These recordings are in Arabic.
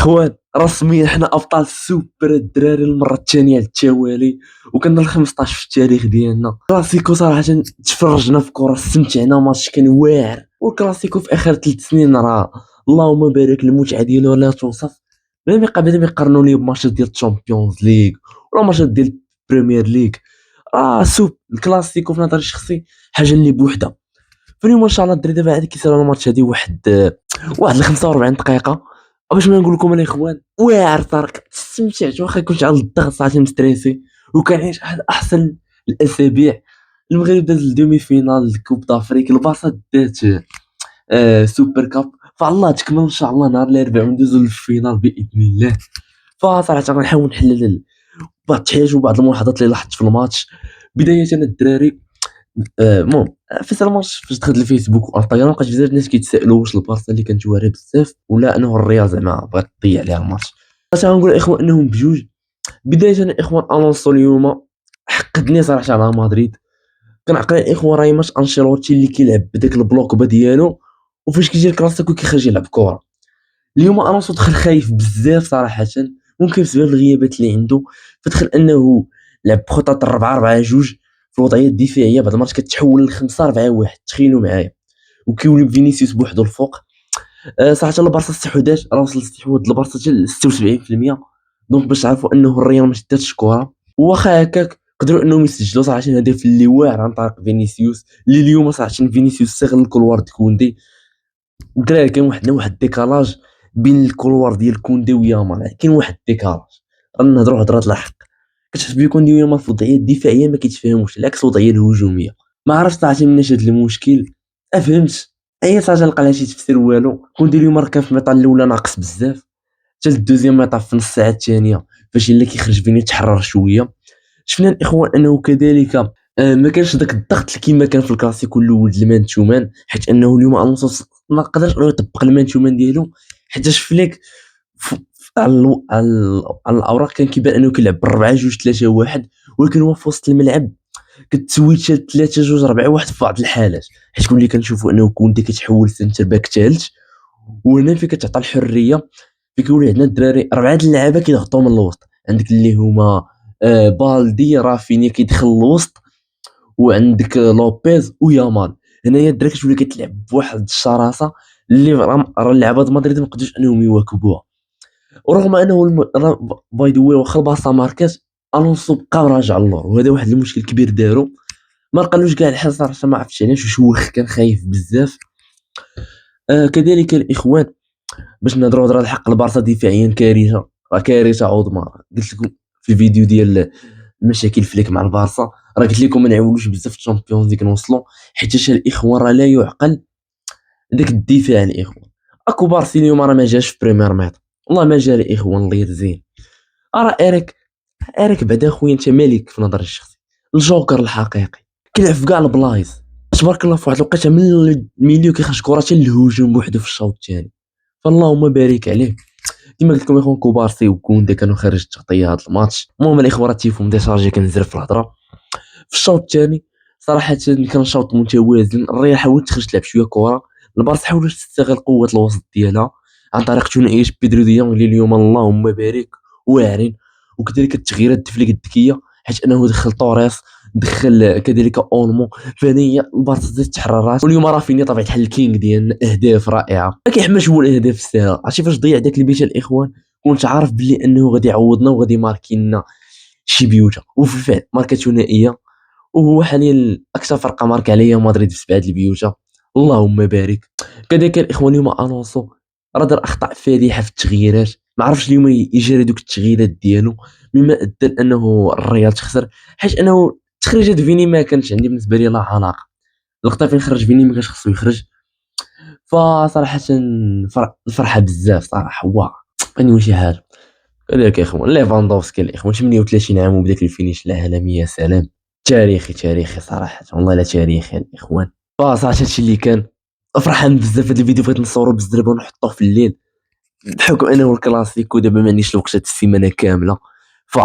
الاخوان رسميا حنا ابطال السوبر الدراري المره الثانيه على التوالي، وكنا ال 15 في التاريخ ديالنا. كلاسيكو صراحه تفرجنا في كره، استمتعنا، ماتش كان واعر. والكلاسيكو في اخر 3 سنين راه اللهم بارك المتعه ديالو لا توصف. بدا ما يقارنوا ليه بماتشات ديال الشامبيونز ليغ ولا ماتشات ديال البريمير ليغ. الكلاسيكو في نظري الشخصي حاجه اللي بوحدها. فاليوم ان شاء الله الدراري دابا عاد كيسالوا الماتش هادي واحد 45 دقيقه. باش ما نقول لكم الاخوان واعر طارق، استمتعت واخا كنت على الضغط صراحه مستريسي، وكنعيش احد احسن الاسابيع. المغرب داز الدومي فينال الكوب دافريك، البارسا دات سوبر كاب، فالله تكمل ان شاء الله نهار الاربعاء وندوزو للفينال باذن الله. فصراحه غنحاول نحلل بعض الحاجات وبعض الملاحظات اللي لاحظت في الماتش. بدايه الدراري، المهم فاش الماتش فاش دخلت الفيسبوك وانستغرام لقيت بزاف الناس كيتسائلوا واش البارسا اللي كانت واعره بزاف ولا انه الريال زعما بغات تضيع عليها الماتش. اش غنقول الاخوان انهم بجوج. بدايه الاخوان الونسو اليوم حقدني صراحه على مدريد. كنعقل الاخوان راهي ماتش انشيلوتي اللي كيلعب بداك البلوك ديالو، وفاش كيجي الكلاسيكو كيخرج يلعب كره. اليوم الونسو دخل خايف بزاف صراحه، ممكن بسبب الغيابات اللي عنده. فدخل انه لعب بخطط 4-4-2 في الوضعيه الدفاعيه. بعد الماتش كتحول ل 5-4-1، تخيلوا معايا، وكيولي فينيسيوس بوحدو الفوق. صراحه البارسا استحوذات راه وصل الاستحواذ البارسا حتى ل 76%. دونك باش تعرفوا انه الريال ما شداتش الكره، واخا هكاك قدروا انهم يسجلوا صراحه هدف اللي واعر عن طريق فينيسيوس، اللي اليوم صراحه فينيسيوس استغل الكولوار ديال كوندي. الدراري كان واحد الديكالاج بين الكولوار ديال كوندي ويامال، كاين واحد الديكالاج. غنهضروا هضره الحق، كتحس بيكون ويامال في الوضعيه الدفاعيه ما كيتفاهموش، العكس الوضعيه الهجوميه. ما عرفتش صراحه مناش هذا المشكل، افهمت اي صراحه لقى لها شي تفسير والو. كوندي اليوم راه كان في الميطا الاولى ناقص بزاف، حتى الدوزيام ميطا في نص الساعه الثانيه فاش الا كيخرج فيني تحرر شويه. شفنا الاخوان انه كذلك ما كانش داك الضغط اللي كيما كان في الكلاسيكو الاول ديال المان تومان، حيت انه اليوم الونسو ما قدرش انه يطبق المان تومان ديالو. حيت فليك على الاوراق كان كيبان انه كيلعب 4-2-3-1، ولكن هو في وسط الملعب كتسويتشات 3-2-4-1 في بعض الحالات، حيت كون اللي كنشوفوا انه كونتي كيتحول سنتر باك ثالث. وهنا فين كتعطى الحريه، فين كيولي عندنا الدراري 4 اللعابه كيضغطوا من الوسط. عندك اللي هما بالدي، رافينيا كيدخل الوسط، وعندك لوبيز ويامال. هنايا الدراري كتولي كتلعب بواحد الشراسه اللي راه اللعابه د مدريد ما قدروش انهم يواكبوها. ورغم انه باي ذا واي واخا البارسا ماركات، الونسو بقى راجع اللور، وهذا واحد المشكل كبير دارو. ما لقالوش كاع الحل صراحه، ما عرفتش علاش، وشوخ كان خايف بزاف. كذلك الاخوان باش نهضروا هضره الحق، البارسا دفاعيا كارثه، راه كارثه عظمى. قلت لكم في الفيديو ديال المشاكل فليك مع البارسا، راه قلت لكم ما نعولوش بزاف في الشامبيونز ليغ نوصلوا، حيت الاخوان راه لا يعقل داك الدفاع. الاخوان اكو بارسي اليوم راه ما جاش في بريمير ميط، والله ما جا الاخوان الله يرزيه. راه اريك بعدا خويا انت مالك في نظري الشخصي، الجوكر الحقيقي، كيلعب في كاع البلايص تبارك الله. في واحد الوقيته من الميليو كيخرج كره حتى للهجوم بوحدو في الشوط الثاني، فاللهم بارك عليه. كما قلت لكم اخوان كوبارسي وكوندي كانوا خارج التغطيه هذا الماتش. المهم الاخوان راه تيفهم ديشارجي كنزرف في الهضره. في الشوط الثاني صراحه كان شوط متوازن، الريال حاولت تخرج تلعب شويه كره، البارسا حاولت تستغل قوه الوسط ديالها عن طريق ثنائيه بيدرو ديونغ اللي اليوم اللهم بارك واعرين. وكذلك التغييرات الدفليه الذكيه، حيت انه دخل طوريس، دخل كذلك اولمو. فهي البارسا زادت تحررات. واليوم رافينيا طبيعه الحال الكينغ ديالنا، اهداف رائعه ما كيحملش هو الاهداف السهله. عرفتي فاش ضيع داك البيت الاخوان، كنت عارف بلي انه غادي يعوضنا وغادي يماركي لنا شي بيوته، وفي الفعل ماركه ثنائيه، وهو حاليا اكثر فرقه ماركه عليا مدريد في 7 البيوته، اللهم بارك. كذلك الاخوان اليوم الونسو راه دار اخطاء فادحه في التغييرات، ما عرفش اليوم يجري دوك التغييرات ديالو، مما ادى انه الريال تخسر. حيت انه تخريجات فيني ما كانش عندي بالنسبه لي لا علاقه، اللقطه فين خرج فيني ما كانش خصو يخرج. فصراحه الفرحه بزاف صراحه، واه غنقول شي حاجه. كذلك يا اخوان ليفاندوفسكي الاخوان 38 عام وبداك الفينيش العالمي، يا سلام، تاريخي صراحه، والله لا تاريخي الاخوان. فصراحه هادشي اللي كان فرحان بزاف. هاد الفيديو بغيت نصورو بالزربه ونحطوه في الليل، بحكم انه الكلاسيكو دابا ما عنديش الوقت هاد السيمانه كامله. ف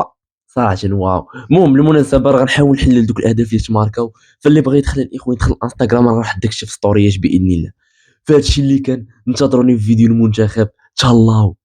صراحه واو. المهم بالمناسبه راه غنحاول نحلل دوك الاهداف اللي تماركاو، فاللي بغى يدخل الاخوان يدخل الانستغرام راه راح داكشي في ستوريات باذن الله. فهادشي اللي كان، انتظروني في فيديو المنتخب، تهلاو.